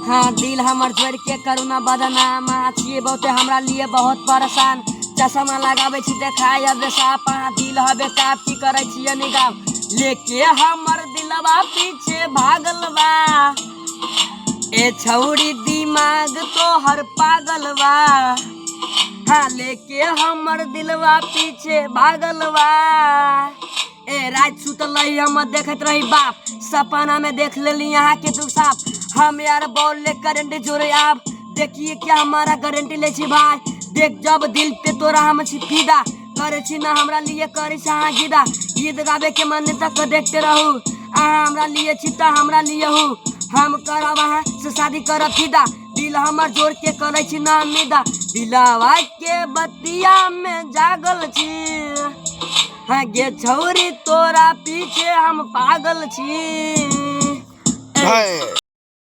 हाँ दिल हमर जोड़ के करुणा बदनाम छिए बहुते हमरा लिए बहुत परेशान चश्मा लगावे छी देखाय अब साफ दिल हबे काफ की करे छिए निगाह लेके हमर दिलवा पीछे भागल बा ए छौरी दिमाग तो हर पागल बा हाँ लेके हमर दिलवा पीछे भागल बा ए रात सुतल रही हम देखत रही बाप सपना में देख लेली यहाँ के तू साफ हम यार बॉल ले करंट जोड़े आप देखिए क्या हमारा गारंटी ले छी भाई देख जब दिल पे तोरा हम छी फिदा करे छी ना हमरा लिए करे छी हाँ गिदा गीत गावे के मन तक देखते रहू आहा हमरा लिए छी त हमरा लिए हूँ हम करब अहाँ से शादी करब फिदा दिल हमर जोड़ के करे छी ना उम्मीदा दिलवा के बतिया में जागल छी हाँ गे छौरी तोरा पीछे हम पागल छी।